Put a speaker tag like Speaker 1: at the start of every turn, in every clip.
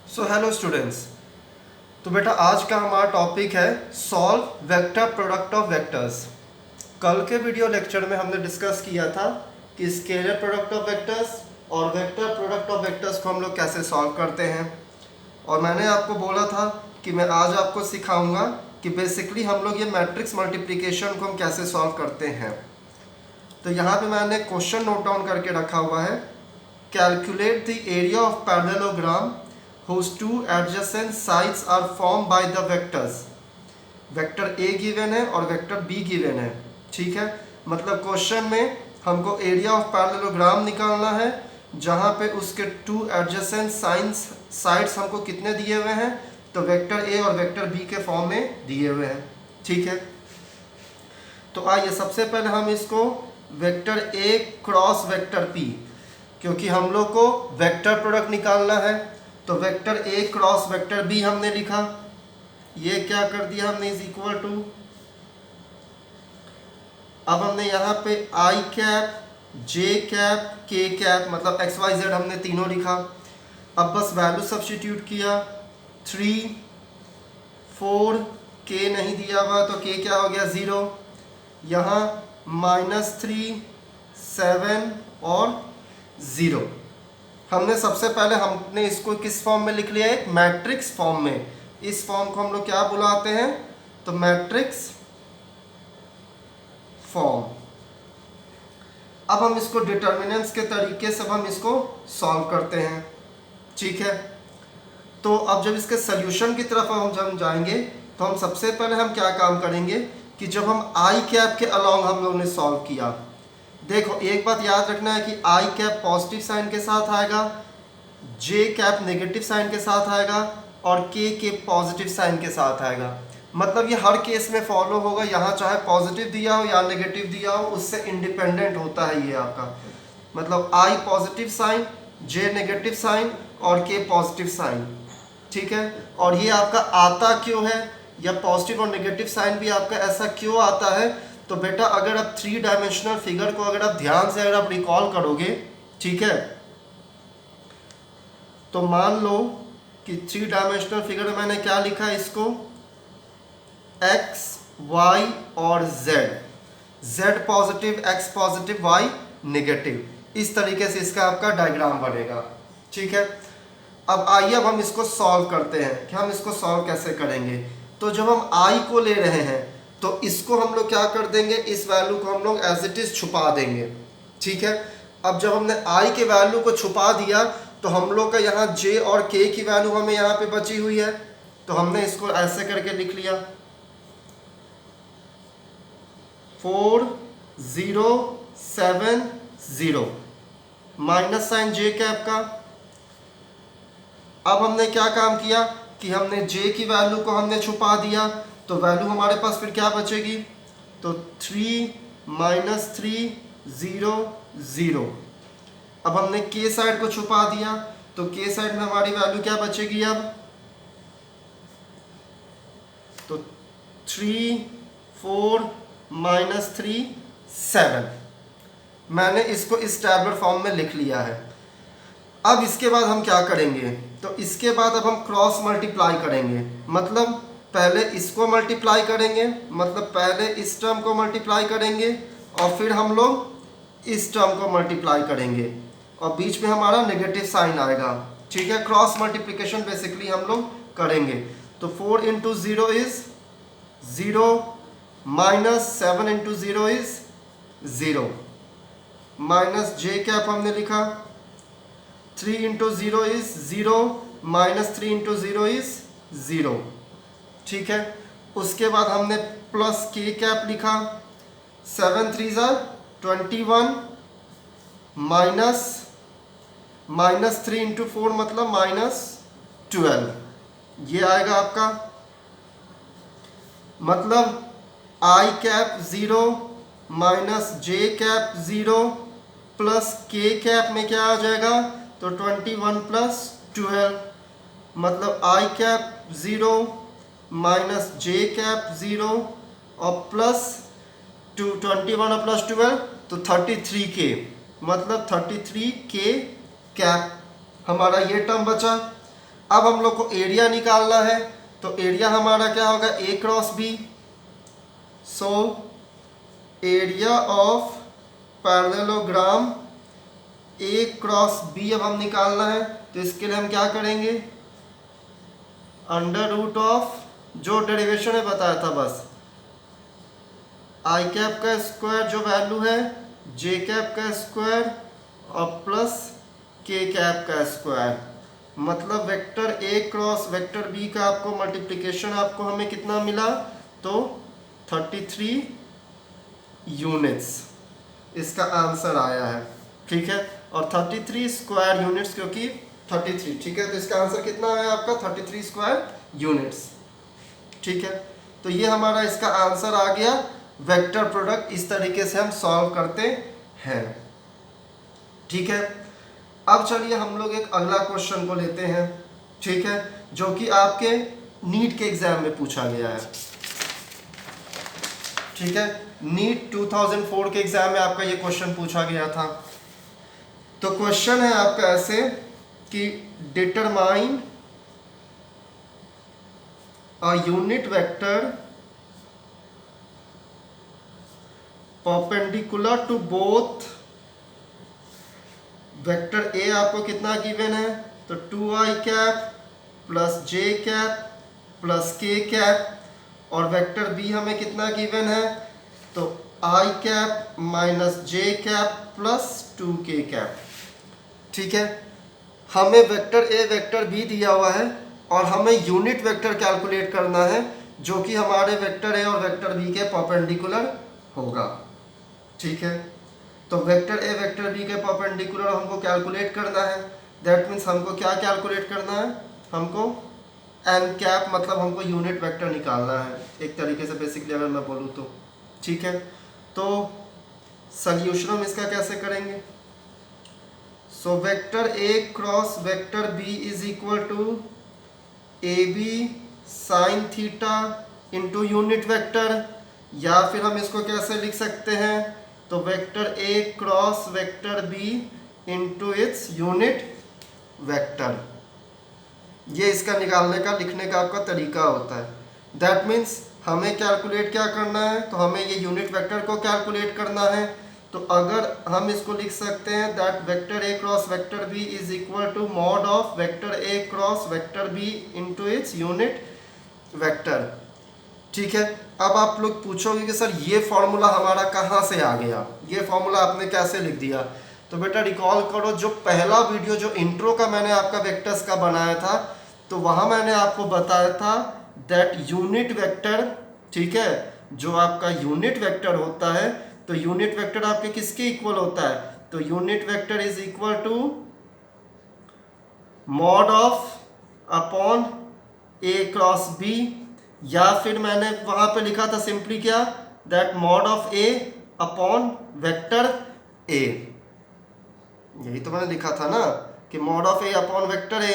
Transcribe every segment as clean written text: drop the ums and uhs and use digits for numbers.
Speaker 1: Hello students. तो बेटा आज का हमारा टॉपिक है solve vector product of vectors. कल के वीडियो लेक्चर में हमने डिस्कस किया था कि स्केलर प्रोडक्ट ऑफ वेक्टर्स और वेक्टर प्रोडक्ट ऑफ वेक्टर्स को हम लोग कैसे सॉल्व करते हैं। और मैंने आपको बोला था कि मैं आज आपको सिखाऊंगा कि बेसिकली हम लोग ये मैट्रिक्स मल्टीप्लिकेशन को हम कैसे सॉल्व करते हैं। तो यहाँ पे मैंने क्वेश्चन नोट डाउन करके रखा हुआ है, calculate the area of parallelogram whose two adjacent sides are formed by the vectors। Vector A given है और वेक्टर बी गिवन है, ठीक है। मतलब क्वेश्चन में हमको एरिया ऑफ पैरेललोग्राम निकालना है जहाँ पे उसके टू एडजेसेंट साइड्स हमको कितने दिए हुए हैं, तो वेक्टर ए और वेक्टर बी के फॉर्म में दिए हुए हैं, ठीक है। तो आइए सबसे पहले हम इसको vector A cross vector P, क्योंकि हम लोग को वेक्टर प्रोडक्ट निकालना है, तो vector A cross vector B हमने लिखा। ये क्या कर दिया हमने, इज इक्वल टू, अब हमने यहाँ पे आई कैप, जे कैप, के कैप मतलब एक्स वाई जेड हमने तीनों लिखा। अब बस वैल्यू सब्स्टिट्यूट किया, 3 4 के नहीं दिया हुआ तो के क्या हो गया 0, यहाँ -3 7 और 0। हमने सबसे पहले हमने इसको किस फॉर्म में लिख लिया है, एक मैट्रिक्स फॉर्म में। इस फॉर्म को हम लोग क्या बुलाते हैं, तो मैट्रिक्स फॉर्म। अब हम इसको डिटर्मिनेंट्स के तरीके से हम इसको सॉल्व करते हैं, ठीक है। तो अब जब इसके सोल्यूशन की तरफ हम जाएंगे तो हम सबसे पहले हम क्या काम करेंगे कि जब हम आई कैप के अलोंग हम लोग ने सॉल्व किया, देखो एक बात याद रखना है कि आई कैप पॉजिटिव साइन के साथ आएगा, जे कैप नेगेटिव साइन के साथ आएगा और के पॉजिटिव साइन के साथ आएगा। मतलब ये हर केस में फॉलो होगा, यहाँ चाहे पॉजिटिव दिया हो या नेगेटिव दिया हो उससे इंडिपेंडेंट होता है ये आपका। मतलब आई पॉजिटिव साइन, जे नेगेटिव साइन और के पॉजिटिव साइन, ठीक है। और ये आपका आता क्यों है, या पॉजिटिव और नेगेटिव साइन भी आपका ऐसा क्यों आता है, तो बेटा अगर आप 3 डायमेंशनल फिगर को अगर आप ध्यान से अगर आप रिकॉल करोगे, ठीक है, तो मान लो कि 3 डायमेंशनल फिगर में मैंने क्या लिखा है, इसको x y और z positive, x positive, y negative, इस तरीके से इसका आपका डायग्राम बनेगा, ठीक है। अब आइए अब हम इसको सॉल्व करते हैं कि हम इसको सॉल्व कैसे करेंगे। तो जब हम i को ले रहे हैं तो इसको हम लोग क्या कर देंगे, इस वैल्यू को हम लोग एज इट इज छुपा देंगे, ठीक है। अब जब हमने i के वैल्यू को छुपा दिया तो हम लोग का यहाँ j और k की वैल्यू हमें यहाँ पे बची हुई है, तो हमने इसको ऐसे करके लिख लिया 4 0 7 0 माइनस साइन जे कैप का। अब हमने क्या काम किया कि हमने j की वैल्यू को हमने छुपा दिया, तो वैल्यू हमारे पास फिर क्या बचेगी, तो 3 -3 0 0। अब हमने k साइड को छुपा दिया तो k साइड में हमारी वैल्यू क्या बचेगी, अब तो 3 4 -3 7। मैंने इसको इस टैबुलर फॉर्म में लिख लिया है। अब इसके बाद हम क्या करेंगे, तो इसके बाद अब हम क्रॉस मल्टीप्लाई करेंगे। मतलब पहले इसको मल्टीप्लाई करेंगे, मतलब पहले इस टर्म को मल्टीप्लाई करेंगे और फिर हम लोग इस टर्म को मल्टीप्लाई करेंगे और बीच में हमारा नेगेटिव साइन आएगा, ठीक है। क्रॉस मल्टीप्लिकेशन बेसिकली हम लोग करेंगे। तो 4 × 0 is 0, -7 × 0 is 0, minus J cap हमने लिखा, 3 × 0 इज 0, -3 × 0 इज 0, ठीक है। उसके बाद हमने प्लस के कैप लिखा, 7 3 21 -3 × 4 मतलब -12, ये आएगा आपका। मतलब आई cap 0 minus J cap 0 plus K cap में क्या आ जाएगा, तो 21 + 12, मतलब आई कैप 0 माइनस जे कैप 0 और प्लस 21 और प्लस 12 तो 33k, मतलब 33k कैप हमारा ये टर्म बचा। अब हम लोग को एरिया निकालना है, तो एरिया हमारा क्या होगा, A cross B. So area of parallelogram A cross B अब हम निकालना है, तो इसके लिए हम क्या करेंगे, अंडर रूट ऑफ जो डेरिवेशन है बताया था बस, आई कैप का स्क्वायर जो वैल्यू है, जे कैप का स्क्वायर और प्लस के कैप का स्क्वायर, मतलब vector A cross vector B का आपको मल्टीप्लिकेशन आपको हमें कितना मिला, तो 33 यूनिट्स इसका आंसर आया है। ठीक है, और 33 स्क्वायर यूनिट्स, क्योंकि 33, ठीक है, तो इसका आंसर कितना आया आपका 33 स्क्वायर यूनिट्स। ठीक है, तो ये हमारा इसका आंसर आ गया। वेक्टर प्रोडक्ट इस तरीके से हम सॉल्व करते हैं। ठीक है, अब चलिए हम लोग एक अगला क्वेश्चन को लेते हैं। ठीक है, जो कि आपके नीट के एग्जाम में पूछा गया है। ठीक है, नीट 2004 के एग्जाम में आपका ये क्वेश्चन पूछा गया था। तो क्वेश्चन है आपका ऐसे कि determine a unit vector perpendicular to both, vector A आपको कितना गिवन है, तो 2i cap plus J cap plus K cap, और वेक्टर बी हमें कितना गिवन है, तो i cap minus J cap plus 2k cap. ठीक है, हमें वेक्टर ए वेक्टर बी दिया हुआ है और हमें यूनिट वेक्टर कैलकुलेट करना है जो कि हमारे वेक्टर ए और वेक्टर बी के परपेंडिकुलर होगा। ठीक है, तो वेक्टर ए वेक्टर बी के परपेंडिकुलर हमको कैलकुलेट करना है। दैट मीन्स हमको क्या कैलकुलेट करना है, हमको एन कैप, मतलब हमको यूनिट वेक्टर निकालना है एक तरीके से बेसिकली अगर मैं बोलूँ तो। ठीक है, तो सॉल्यूशन हम इसका कैसे करेंगे, so vector A cross vector B is equal to A B sine theta into unit vector, या फिर हम इसको कैसे लिख सकते हैं, तो vector A cross vector B into its unit vector. ये इसका निकालने का लिखने का आपका तरीका होता है। दैट मीन्स हमें कैलकुलेट क्या करना है, तो हमें ये यूनिट वेक्टर को कैलकुलेट करना है। तो अगर हम इसको लिख सकते हैं that vector A cross vector B is equal to mod of vector A cross vector B into its unit vector. ठीक है, अब आप लोग पूछोगे कि सर ये फॉर्मूला हमारा कहाँ से आ गया, ये फॉर्मूला आपने कैसे लिख दिया। तो बेटा रिकॉल करो, जो पहला वीडियो जो इंट्रो का मैंने आपका वेक्टर्स का बनाया था, तो वहाँ मैंने आपको बताया था दैट यूनिट वेक्टर, ठीक है, जो आपका यूनिट वेक्टर होता है, तो यूनिट वेक्टर आपके किसके इक्वल होता है, तो unit vector is equal to mod of upon A cross B, या फिर मैंने वहां पे लिखा था सिंपली क्या, that mod of A upon vector A. यही तो मैंने लिखा था ना कि mod of A upon vector A.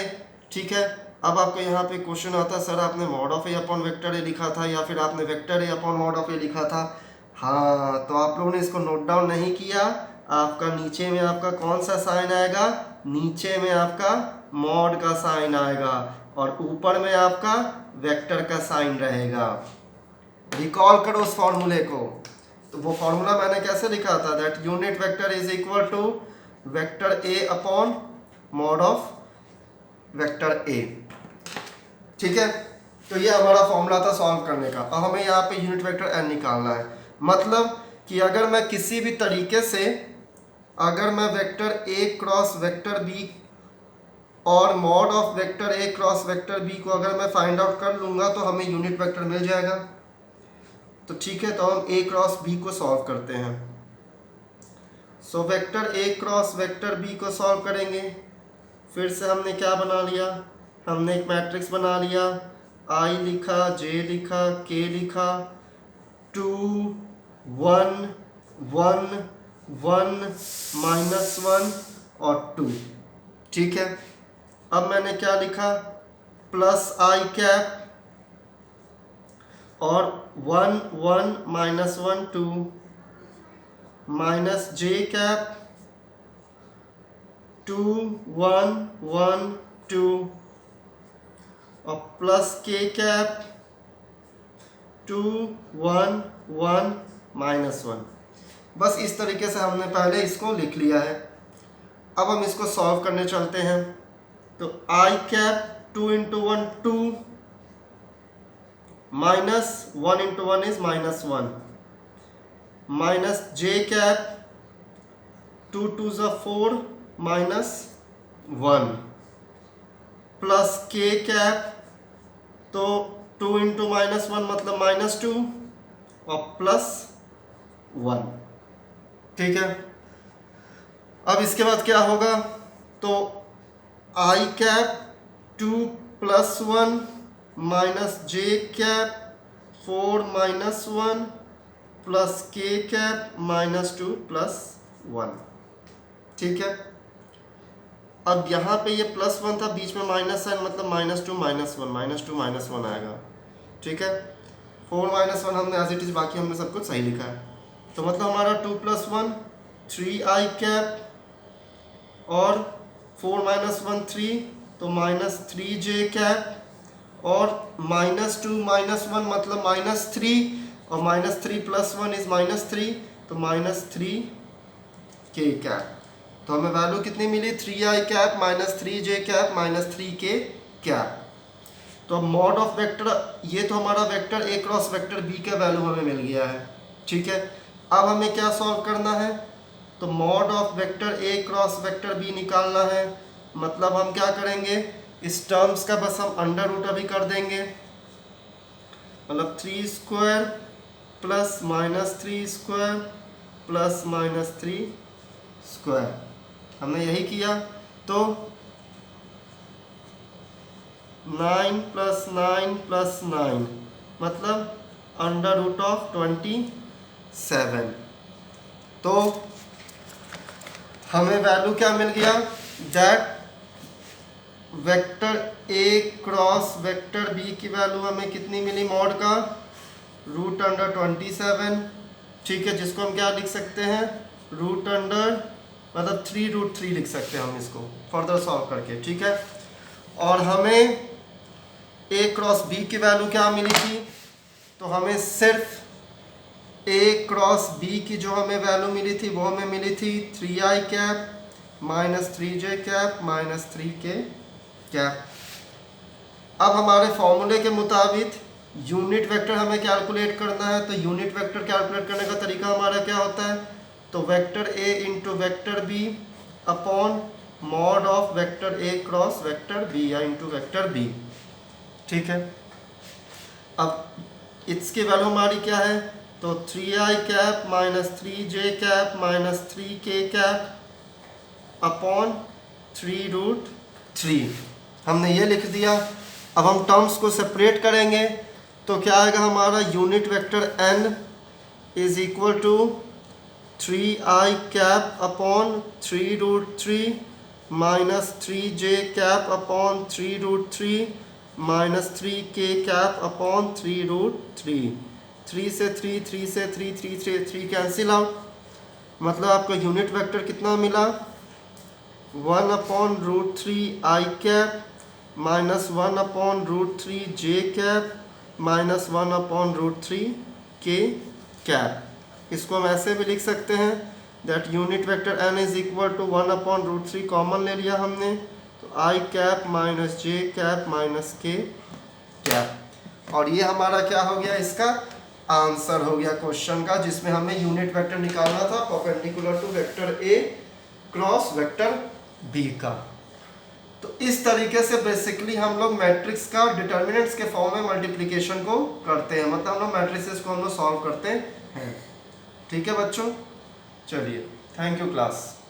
Speaker 1: ठीक है, अब आपको यहाँ पे क्वेश्चन आता है सर आपने mod of A upon vector A लिखा था या फिर आपने vector A upon mod of A लिखा था। हाँ, तो आप लोगों ने इसको नोट डाउन नहीं किया। आपका नीचे में आपका कौन सा साइन आएगा, नीचे में आपका मॉड का साइन आएगा और ऊपर में आपका वेक्टर का साइन रहेगा। रिकॉल करो उस फॉर्मूले को। तो वो फॉर्मूला मैंने कैसे लिखा था, that unit vector is equal to vector A upon mod of vector A. ठीक है, तो ये हमारा फॉर्मूला था सॉल्व करने का। अब हमें यहाँ पे यूनिट वेक्टर एन निकालना है। मतलब कि अगर मैं किसी भी तरीके से अगर मैं vector A cross vector B और mod of vector A cross vector B को अगर मैं फाइंड आउट कर लूँगा तो हमें यूनिट वेक्टर मिल जाएगा। तो ठीक है, तो हम ए क्रॉस बी को सॉल्व करते हैं। So vector A cross vector B को सॉल्व करेंगे। फिर से हमने क्या बना लिया, हमने एक मैट्रिक्स बना लिया, आई लिखा, जे लिखा, के लिखा, 2 1 1 1 -1 और 2। ठीक है, अब मैंने क्या लिखा, प्लस आई कैप और 1 1 -1 2 माइनस जे कैप 2 1 1 2 और प्लस के कैप 2 1 1 -1। बस इस तरीके से हमने पहले इसको लिख लिया है। अब हम इसको सॉल्व करने चलते हैं। तो I cap 2 × 1 2 minus 1 × 1 is -1 minus J cap 2 2 4 -1 plus K cap, तो 2 × -1 मतलब -2 और प्लस 1। ठीक है, अब इसके बाद क्या होगा, तो I cap 2 + 1 minus J cap 4 -1 plus K cap -2 + 1। ठीक है, अब यहाँ पे ये +1 था, बीच में माइनस साइन मतलब -2 -1 आएगा। ठीक है, 4 -1 हमने एज इट इज, बाकी हमने सब कुछ सही लिखा है। तो मतलब हमारा 2 + 1 3i कैप और 4 -1 3, तो -3j कैप और -2 -1 मतलब -3 और -3 + 1 इज -3, तो -3k कैप। तो हमें वैल्यू कितनी मिली, 3i cap -3j cap -3k cap. तो अब मॉड ऑफ वेक्टर, ये तो हमारा vector a cross vector b का वैल्यू हमें मिल गया है। ठीक है, अब हमें क्या सॉल्व करना है, तो mod of vector a cross vector b निकालना है। मतलब हम क्या करेंगे, इस टर्म्स का बस हम अंडर रूट अभी कर देंगे, मतलब 3² प्लस -3² प्लस -3²। हमने यही किया, तो 9 + 9 + 9 मतलब √27। तो हमें वैल्यू क्या मिल गया, that vector a cross vector b की वैल्यू हमें कितनी मिली, मॉड का √27। ठीक है, जिसको हम क्या लिख सकते हैं, √, मतलब 3√3 लिख सकते हैं हम इसको फर्दर सॉल्व करके। ठीक है, और हमें a क्रॉस b की वैल्यू क्या मिली थी, तो हमें सिर्फ a क्रॉस b की जो हमें वैल्यू मिली थी वो हमें मिली थी 3i cap -3j cap -3k cap. अब हमारे फॉर्मूले के मुताबिक यूनिट वेक्टर हमें कैलकुलेट करना है। तो यूनिट वेक्टर कैलकुलेट करने का तरीका हमारा क्या होता है, तो vector a × vector b upon mod of vector a cross vector b या इंटू वेक्टर b। ठीक है, अब इसकी वैल्यू हमारी क्या है, तो 3i cap -3j cap -3k cap upon 3√3 हमने ये लिख दिया। अब हम टर्म्स को सेपरेट करेंगे, तो क्या आएगा हमारा, unit vector n is equal to 3i cap upon 3√3 -3j cap upon 3√3 -3k cap upon 3√3। 3 से 3, 3 से 3, 3 से 3 कैंसिल आउट, मतलब आपको यूनिट वेक्टर कितना मिला, 1/√3i cap -1/√3j cap -1/√3k cap. इसको हम ऐसे भी लिख सकते हैं, that unit vector n is equal to 1/√3 common ले लिया हमने, तो i cap -j cap -k cap. और ये हमारा क्या हो गया, इसका आंसर हो गया क्वेश्चन का, जिसमें हमें यूनिट वेक्टर निकालना था perpendicular to vector a cross vector b का। तो इस तरीके से बेसिकली हम लोग मैट्रिक्स का डिटर्मिनेंट्स के फॉर्म में मल्टीप्लिकेशन को करते हैं, मतलब हम लोग मैट्रिसेस को हम लोग सॉल्व करते हैं। ठीक है बच्चों, चलिए, थैंक यू क्लास।